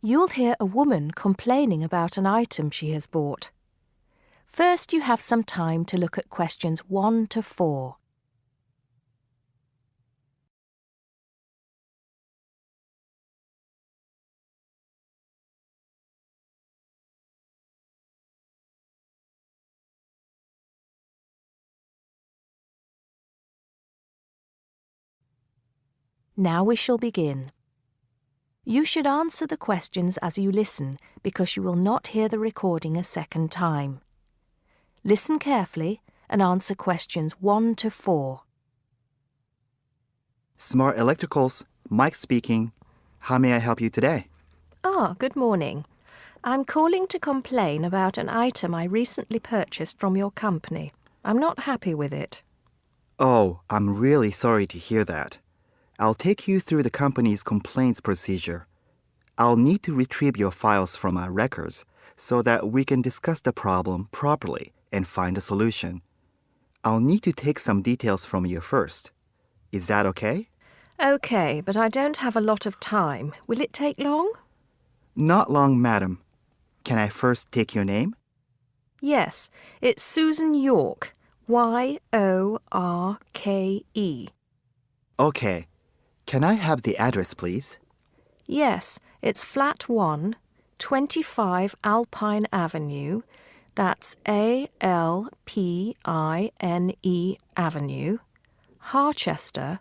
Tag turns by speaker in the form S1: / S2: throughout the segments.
S1: You'll hear a woman complaining about an item she has bought. First, you have some time to look at questions 1 to 4. Now we shall begin. You should answer the questions as you listen because you will not hear the recording a second time. Listen carefully and answer questions 1 to 4.
S2: Smart Electricals, Mike speaking. How may I help you today?
S1: Good morning. I'm calling to complain about an item I recently purchased from your company. I'm not happy with it.
S2: Oh, I'm really sorry to hear that. I'll take you through the company's complaints procedure. I'll need to retrieve your files from our records so that we can discuss the problem properly and find a solution. I'll need to take some details from you first. Is that okay?
S1: Okay, but I don't have a lot of time. Will it take long?
S2: Not long, madam. Can I first take your name?
S1: Yes, it's Susan Yorke, Yorke.
S2: Okay. Can I have the address, please?
S1: Yes, it's Flat 1, 25 Alpine Avenue. That's ALPINE Avenue, Harchester.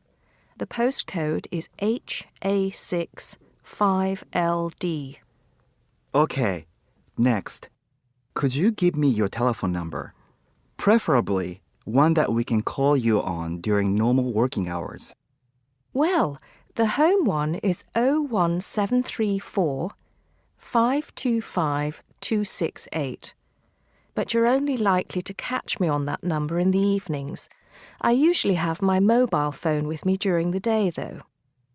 S1: The postcode is HA6 5LD.
S2: Okay. Next. Could you give me your telephone number? Preferably one that we can call you on during normal working hours.
S1: Well, the home one is 01734 525 268. But you're only likely to catch me on that number in the evenings. I usually have my mobile phone with me during the day, though.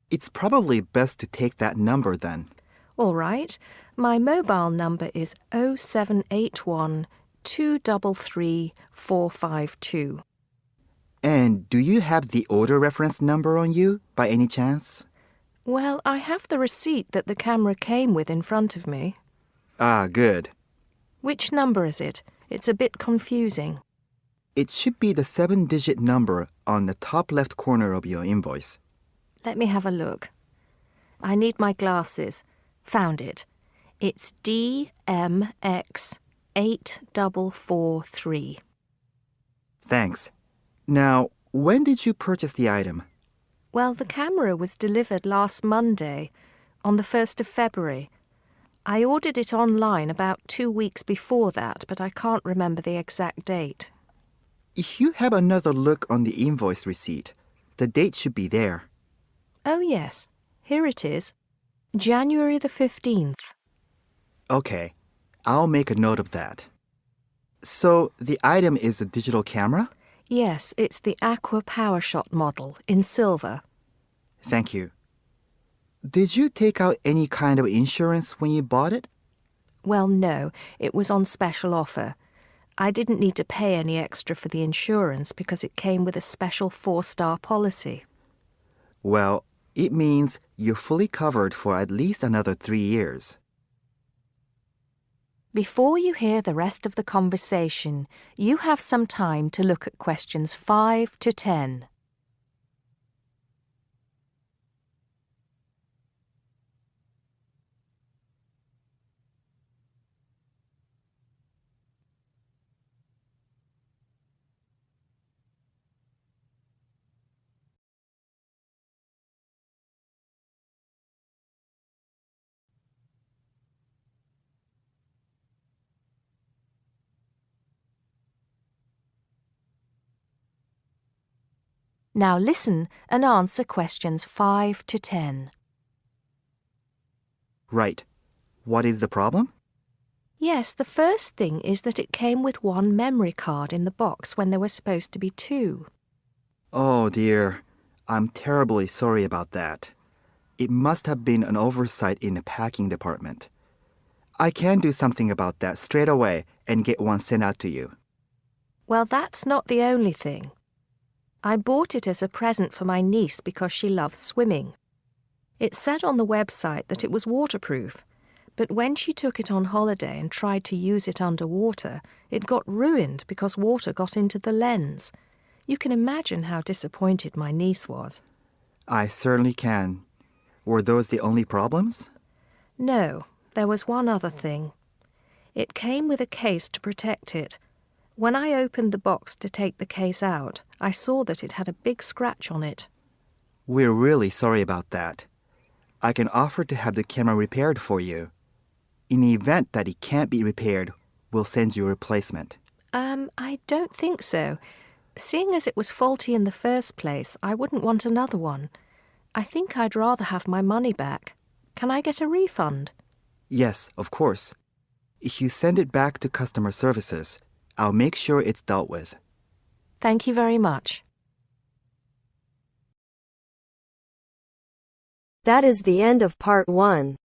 S2: It's probably best to take that number then.
S1: All right. My mobile number is 0781 233 452.
S2: And do you have the order reference number on you, by any chance?
S1: Well, I have the receipt that the camera came with in front of me.
S2: Ah, good.
S1: Which number is it? It's a bit confusing.
S2: It should be the 7-digit number on the top left corner of your invoice.
S1: Let me have a look. I need my glasses. Found it. It's DMX 8443.
S2: Thanks. Now, when did you purchase the item?
S1: Well, the camera was delivered last Monday, on the 1st of February. I ordered it online about 2 weeks before that, but I can't remember the exact date.
S2: If you have another look on the invoice receipt, the date should be there.
S1: Oh, yes. Here it is. January the 15th.
S2: Okay, I'll make a note of that. So, the item is a digital camera?
S1: Yes, it's the Aqua PowerShot model in silver.
S2: Thank you. Did you take out any kind of insurance when you bought it?
S1: Well, no, it was on special offer. I didn't need to pay any extra for the insurance because it came with a special 4-star policy.
S2: Well, it means you're fully covered for at least another 3 years.
S1: Before you hear the rest of the conversation, you have some time to look at questions 5 to 10. Now listen and answer questions 5 to 10.
S2: Right. What is the problem?
S1: Yes, the first thing is that it came with 1 memory card in the box when there were supposed to be 2.
S2: Oh dear, I'm terribly sorry about that. It must have been an oversight in the packing department. I can do something about that straight away and get one sent out to you.
S1: Well, that's not the only thing. I bought it as a present for my niece because she loves swimming. It said on the website that it was waterproof, But when she took it on holiday and tried to use it underwater, it got ruined because water got into the lens. You can imagine how disappointed my niece was.
S2: I certainly can. Were those the only problems?
S1: No, there was one other thing. It came with a case to protect it. When I opened the box to take the case out, I saw that it had a big scratch on it.
S2: We're really sorry about that. I can offer to have the camera repaired for you. In the event that it can't be repaired, we'll send you a replacement.
S1: I don't think so. Seeing as it was faulty in the first place, I wouldn't want another one. I think I'd rather have my money back. Can I get a refund?
S2: Yes, of course. If you send it back to customer services, I'll make sure it's dealt with.
S1: Thank you very much.
S3: That is the end of part 1.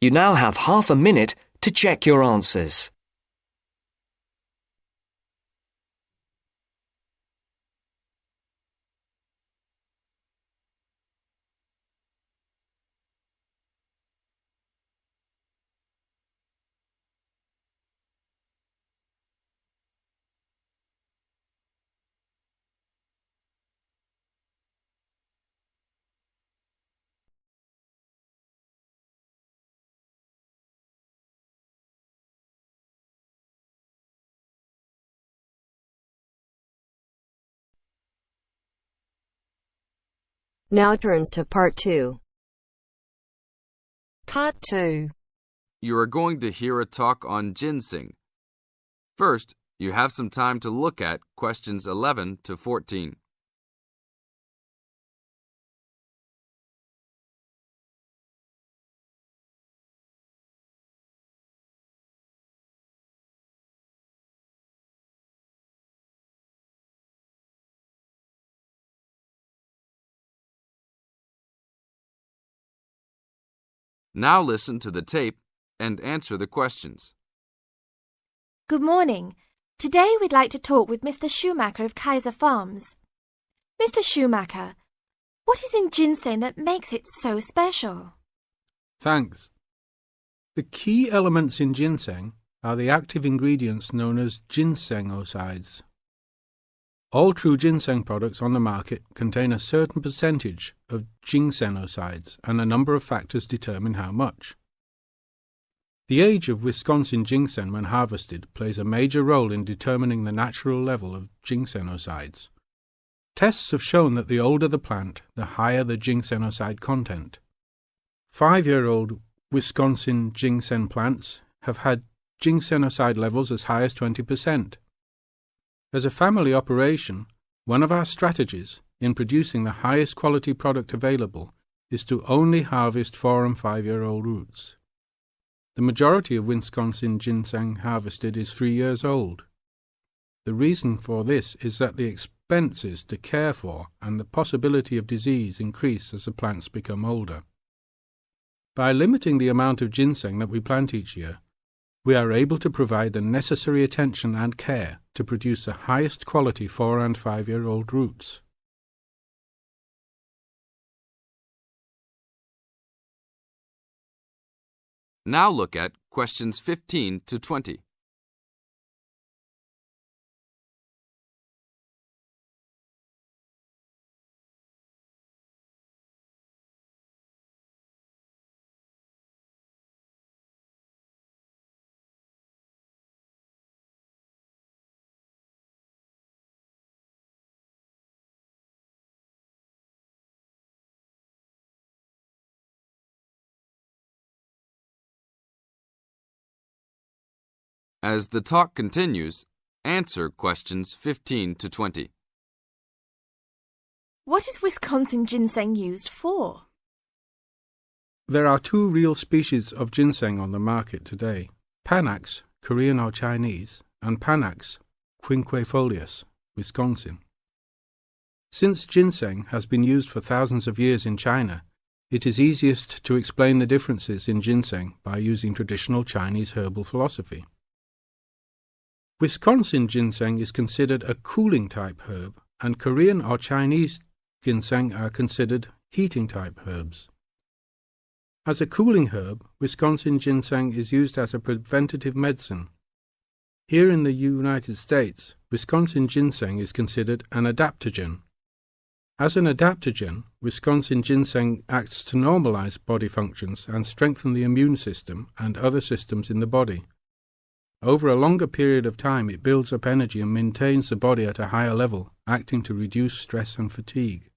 S4: You now have half a minute to check your answers.
S3: Now turns to part 2.
S5: Part 2.
S6: You are going to hear a talk on ginseng. First, you have some time to look at questions 11 to 14. Now listen to the tape and answer the questions.
S7: Good morning. Today we'd like to talk with Mr. Schumacher of Kaiser Farms. Mr. Schumacher, what is in ginseng that makes it so special?
S8: Thanks. The key elements in ginseng are the active ingredients known as ginsengosides. All true ginseng products on the market contain a certain percentage of ginsenosides, and a number of factors determine how much. The age of Wisconsin ginseng when harvested plays a major role in determining the natural level of ginsenosides. Tests have shown that the older the plant, the higher the ginsenoside content. 5-year-old Wisconsin ginseng plants have had ginsenoside levels as high as 20%. As a family operation, one of our strategies in producing the highest quality product available is to only harvest 4- and 5-year-old roots. The majority of Wisconsin ginseng harvested is 3 years old. The reason for this is that the expenses to care for and the possibility of disease increase as the plants become older. By limiting the amount of ginseng that we plant each year, we are able to provide the necessary attention and care to produce the highest quality 4- and 5-year-old roots.
S6: Now look at questions 15 to 20. As the talk continues, answer questions 15 to 20.
S7: What is Wisconsin ginseng used for?
S8: There are 2 real species of ginseng on the market today: Panax, Korean or Chinese, and Panax quinquefolius, Wisconsin. Since ginseng has been used for thousands of years in China, it is easiest to explain the differences in ginseng by using traditional Chinese herbal philosophy. Wisconsin ginseng is considered a cooling type herb, and Korean or Chinese ginseng are considered heating type herbs. As a cooling herb, Wisconsin ginseng is used as a preventative medicine. Here in the United States, Wisconsin ginseng is considered an adaptogen. As an adaptogen, Wisconsin ginseng acts to normalize body functions and strengthen the immune system and other systems in the body. Over a longer period of time, it builds up energy and maintains the body at a higher level, acting to reduce stress and fatigue.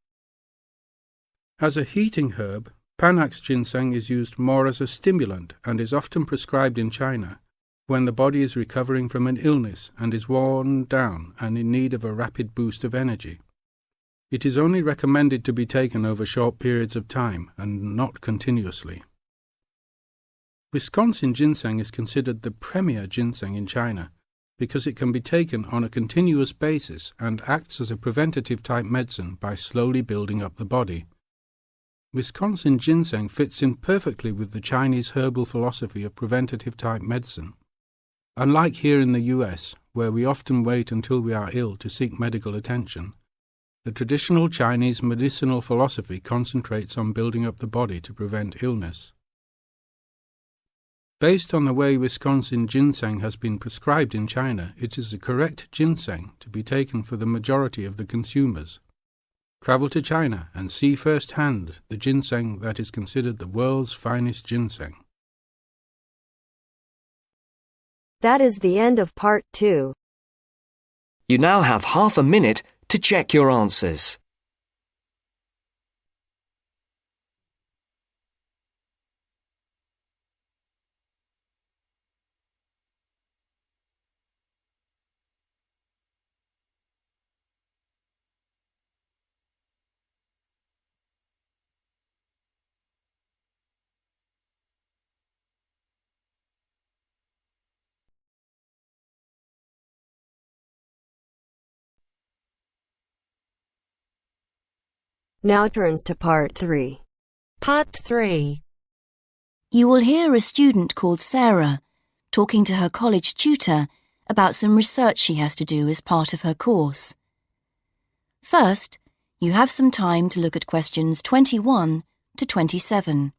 S8: As a heating herb, Panax ginseng is used more as a stimulant and is often prescribed in China when the body is recovering from an illness and is worn down and in need of a rapid boost of energy. It is only recommended to be taken over short periods of time and not continuously. Wisconsin ginseng is considered the premier ginseng in China because it can be taken on a continuous basis and acts as a preventative type medicine by slowly building up the body. Wisconsin ginseng fits in perfectly with the Chinese herbal philosophy of preventative type medicine. Unlike here in the US, where we often wait until we are ill to seek medical attention, the traditional Chinese medicinal philosophy concentrates on building up the body to prevent illness. Based on the way Wisconsin ginseng has been prescribed in China, it is the correct ginseng to be taken for the majority of the consumers. Travel to China and see firsthand the ginseng that is considered the world's finest ginseng.
S3: That is the end of part 2.
S4: You now have half a minute to check your answers.
S3: Now turns to part 3.
S5: Part 3.
S1: You will hear a student called Sarah talking to her college tutor about some research she has to do as part of her course. First, you have some time to look at questions 21 to 27.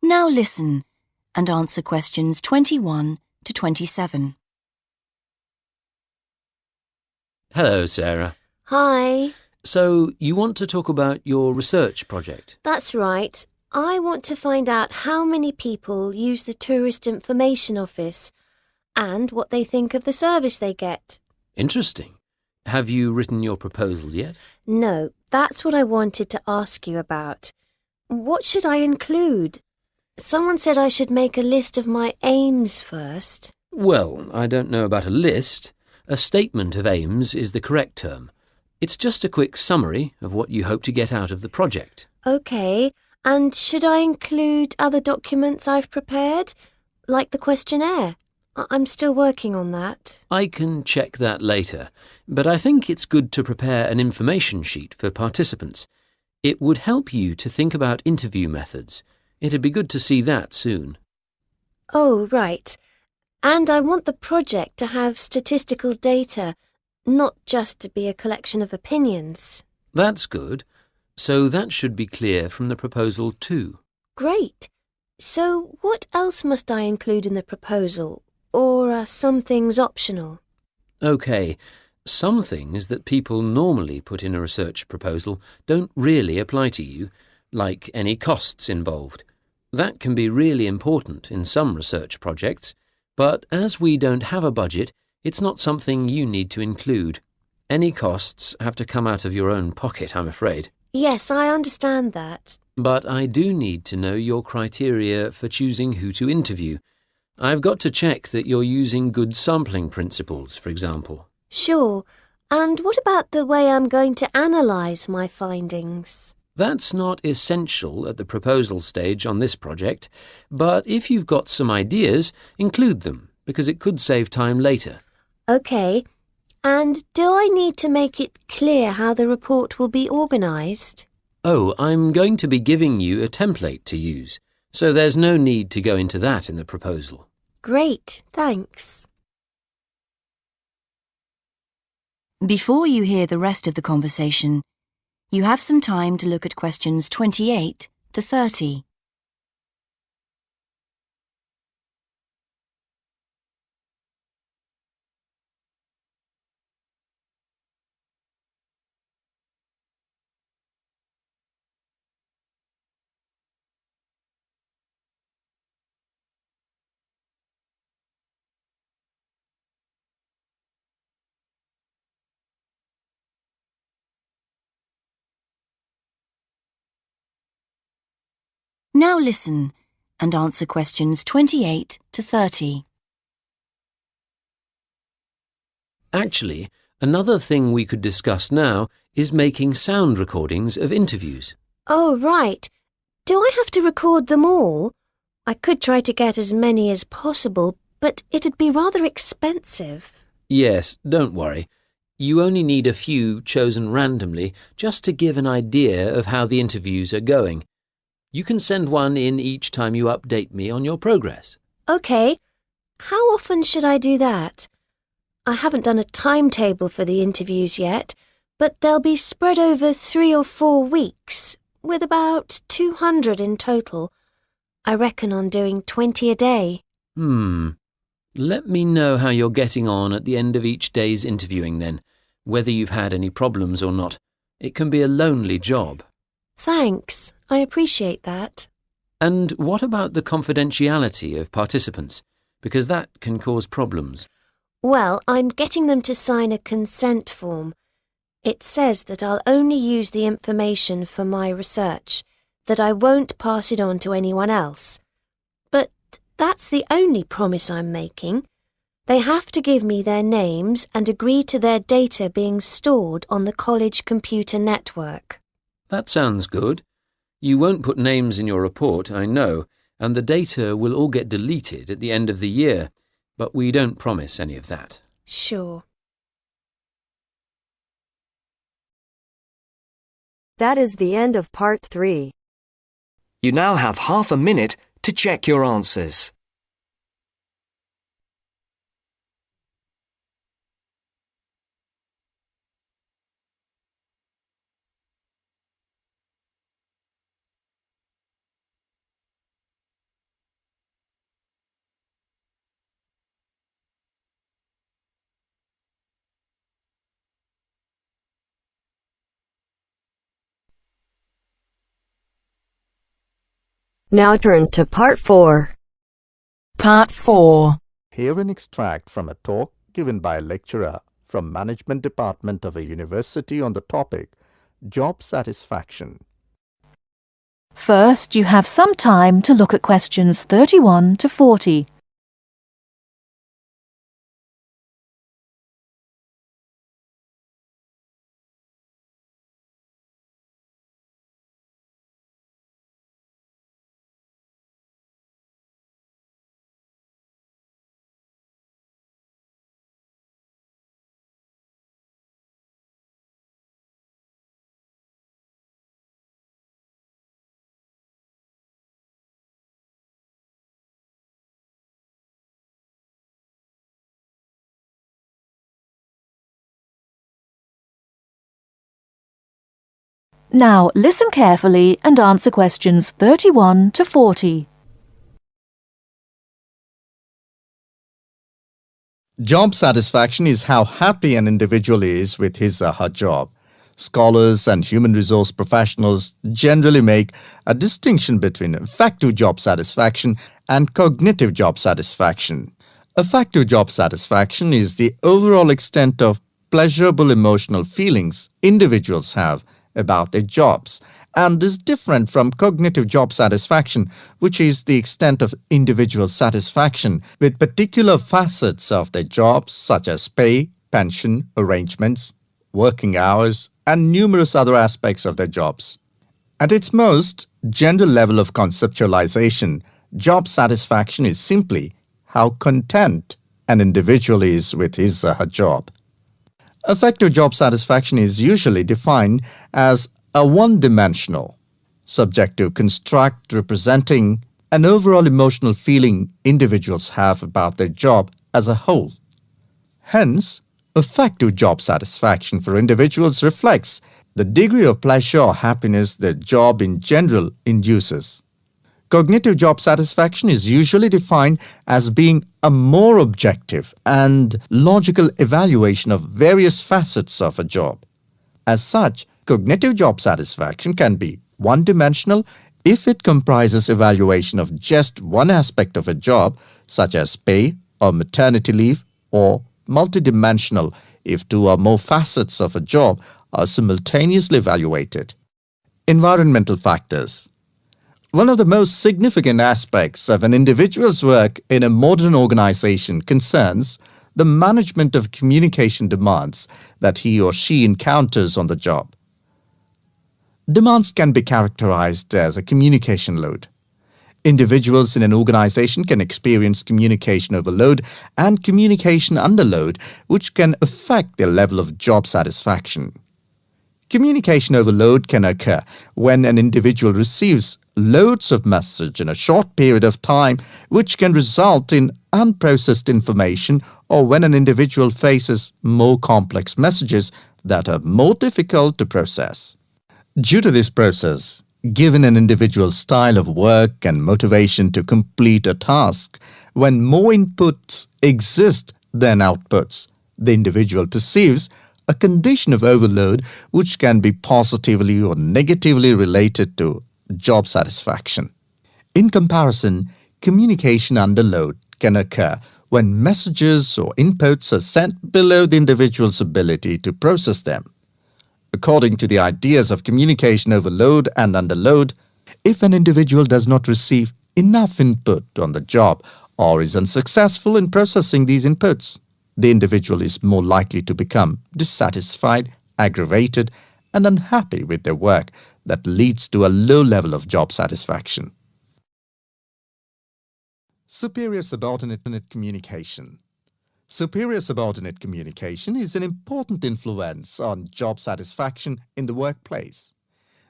S1: Now listen and answer questions 21 to 27.
S9: Hello, Sarah.
S10: Hi.
S9: So, you want to talk about your research project?
S10: That's right. I want to find out how many people use the Tourist Information Office and what they think of the service they get.
S9: Interesting. Have you written your proposal yet?
S10: No, that's what I wanted to ask you about. What should I include? Someone said I should make a list of my aims first.
S9: Well, I don't know about a list. A statement of aims is the correct term. It's just a quick summary of what you hope to get out of the project.
S10: OK, and should I include other documents I've prepared, like the questionnaire? I'm still working on that.
S9: I can check that later, but I think it's good to prepare an information sheet for participants. It would help you to think about interview methods. It'd be good to see that soon.
S10: Oh, right. And I want the project to have statistical data, not just to be a collection of opinions.
S9: That's good. So that should be clear from the proposal too.
S10: Great. So what else must I include in the proposal? Or are some things optional?
S9: OK. Some things that people normally put in a research proposal don't really apply to you, like any costs involved. That can be really important in some research projects, but as we don't have a budget, it's not something you need to include. Any costs have to come out of your own pocket, I'm afraid.
S10: Yes, I understand that.
S9: But I do need to know your criteria for choosing who to interview. I've got to check that you're using good sampling principles, for example.
S10: Sure. And what about the way I'm going to analyse my findings?
S9: That's not essential at the proposal stage on this project, but if you've got some ideas, include them, because it could save time later.
S10: OK. And do I need to make it clear how the report will be organised?
S9: Oh, I'm going to be giving you a template to use, so there's no need to go into that in the proposal.
S10: Great, thanks.
S1: Before you hear the rest of the conversation, you have some time to look at questions 28 to 30. Now listen and answer questions 28 to 30.
S9: Actually, another thing we could discuss now is making sound recordings of interviews.
S10: Oh, right. Do I have to record them all? I could try to get as many as possible, but it'd be rather expensive.
S9: Yes, don't worry. You only need a few chosen randomly just to give an idea of how the interviews are going. You can send one in each time you update me on your progress.
S10: OK. How often should I do that? I haven't done a timetable for the interviews yet, but they'll be spread over 3 or 4 weeks, with about 200 in total. I reckon on doing 20 a day.
S9: Let me know how you're getting on at the end of each day's interviewing then, whether you've had any problems or not. It can be a lonely job.
S10: Thanks. I appreciate that.
S9: And what about the confidentiality of participants? Because that can cause problems.
S10: Well, I'm getting them to sign a consent form. It says that I'll only use the information for my research, that I won't pass it on to anyone else. But that's the only promise I'm making. They have to give me their names and agree to their data being stored on the college computer network.
S9: That sounds good. You won't put names in your report, I know, and the data will all get deleted at the end of the year, but we don't promise any of that.
S10: Sure.
S3: That is the end of part 3.
S4: You now have half a minute to check your answers.
S3: Now turns to part 4.
S5: Part 4.
S11: Hear an extract from a talk given by a lecturer from Management Department of a university on the topic Job Satisfaction.
S12: First, you have some time to look at questions 31 to 40. Now listen carefully and answer questions 31 to 40.
S11: Job satisfaction is how happy an individual is with his or her job. Scholars and human resource professionals generally make a distinction between affective job satisfaction and cognitive job satisfaction. Affective job satisfaction is the overall extent of pleasurable emotional feelings individuals have about their jobs, and is different from cognitive job satisfaction, which is the extent of individual satisfaction with particular facets of their jobs such as pay, pension, arrangements, working hours, and numerous other aspects of their jobs. At its most general level of conceptualization, job satisfaction is simply how content an individual is with his or her job. Effective job satisfaction is usually defined as a one-dimensional, subjective construct representing an overall emotional feeling individuals have about their job as a whole. Hence, effective job satisfaction for individuals reflects the degree of pleasure or happiness their job in general induces. Cognitive job satisfaction is usually defined as being a more objective and logical evaluation of various facets of a job. As such, cognitive job satisfaction can be one-dimensional if it comprises evaluation of just one aspect of a job, such as pay or maternity leave, or multidimensional if two or more facets of a job are simultaneously evaluated. Environmental factors. One of the most significant aspects of an individual's work in a modern organization concerns the management of communication demands that he or she encounters on the job. Demands can be characterized as a communication load. Individuals in an organization can experience communication overload and communication underload, which can affect their level of job satisfaction. Communication overload can occur when an individual receives loads of message in a short period of time, which can result in unprocessed information, or when an individual faces more complex messages that are more difficult to process. Due to this process, given an individual's style of work and motivation to complete a task, when more inputs exist than outputs, the individual perceives a condition of overload which can be positively or negatively related to job satisfaction. In comparison, communication underload can occur when messages or inputs are sent below the individual's ability to process them. According to the ideas of communication overload and underload, if an individual does not receive enough input on the job or is unsuccessful in processing these inputs, the individual is more likely to become dissatisfied, aggravated, and unhappy with their work that leads to a low level of job satisfaction. Superior subordinate communication. Superior subordinate communication is an important influence on job satisfaction in the workplace.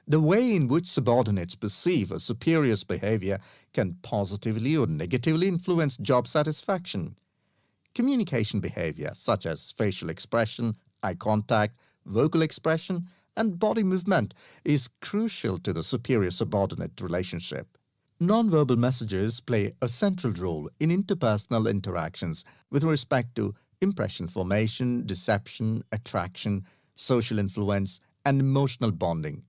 S11: The way in which subordinates perceive a superior's behavior can positively or negatively influence job satisfaction. Communication behavior, such as facial expression, eye contact, vocal expression, and body movement, is crucial to the superior-subordinate relationship. Nonverbal messages play a central role in interpersonal interactions with respect to impression formation, deception, attraction, social influence, and emotional bonding.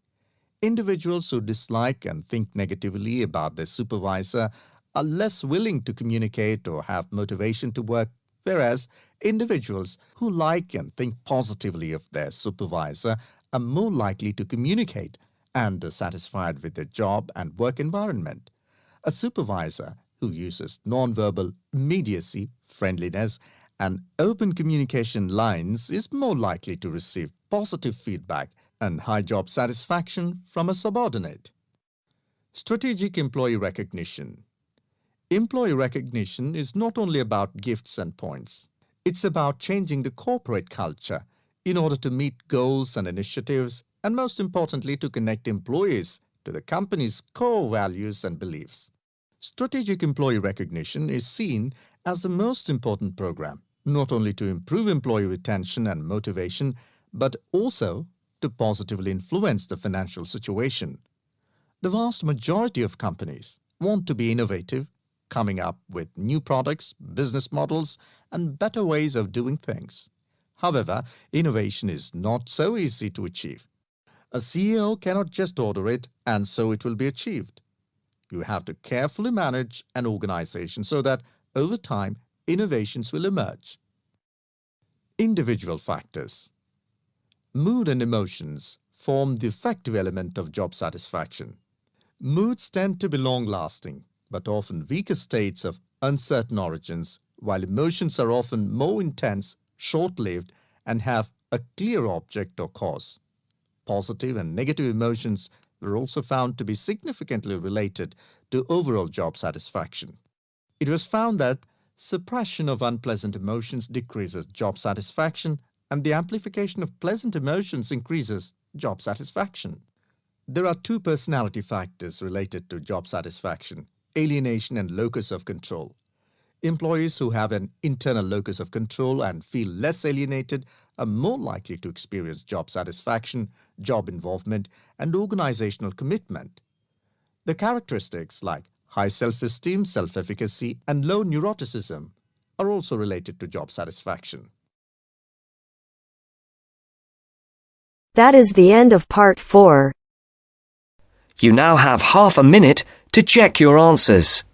S11: Individuals who dislike and think negatively about their supervisor are less willing to communicate or have motivation to work, whereas individuals who like and think positively of their supervisor are more likely to communicate and are satisfied with their job and work environment. A supervisor who uses nonverbal immediacy, friendliness, and open communication lines is more likely to receive positive feedback and high job satisfaction from a subordinate. Strategic employee recognition. Employee recognition is not only about gifts and points. It's about changing the corporate culture in order to meet goals and initiatives, and most importantly, to connect employees to the company's core values and beliefs. Strategic employee recognition is seen as the most important program, not only to improve employee retention and motivation, but also to positively influence the financial situation. The vast majority of companies want to be innovative, coming up with new products, business models, and better ways of doing things. However, innovation is not so easy to achieve. A CEO cannot just order it and so it will be achieved. You have to carefully manage an organization so that over time, innovations will emerge. Individual factors. Mood and emotions form the effective element of job satisfaction. Moods tend to be long-lasting, but often weaker states of uncertain origins, while emotions are often more intense, short-lived, and have a clear object or cause. Positive and negative emotions were also found to be significantly related to overall job satisfaction. It was found that suppression of unpleasant emotions decreases job satisfaction and the amplification of pleasant emotions increases job satisfaction. There are two personality factors related to job satisfaction: alienation and locus of control. Employees who have an internal locus of control and feel less alienated are more likely to experience job satisfaction, job involvement, and organizational commitment. The characteristics like high self-esteem, self-efficacy, and low neuroticism are also related to job satisfaction.
S3: That is the end of part 4.
S4: You now have half a minute to check your answers.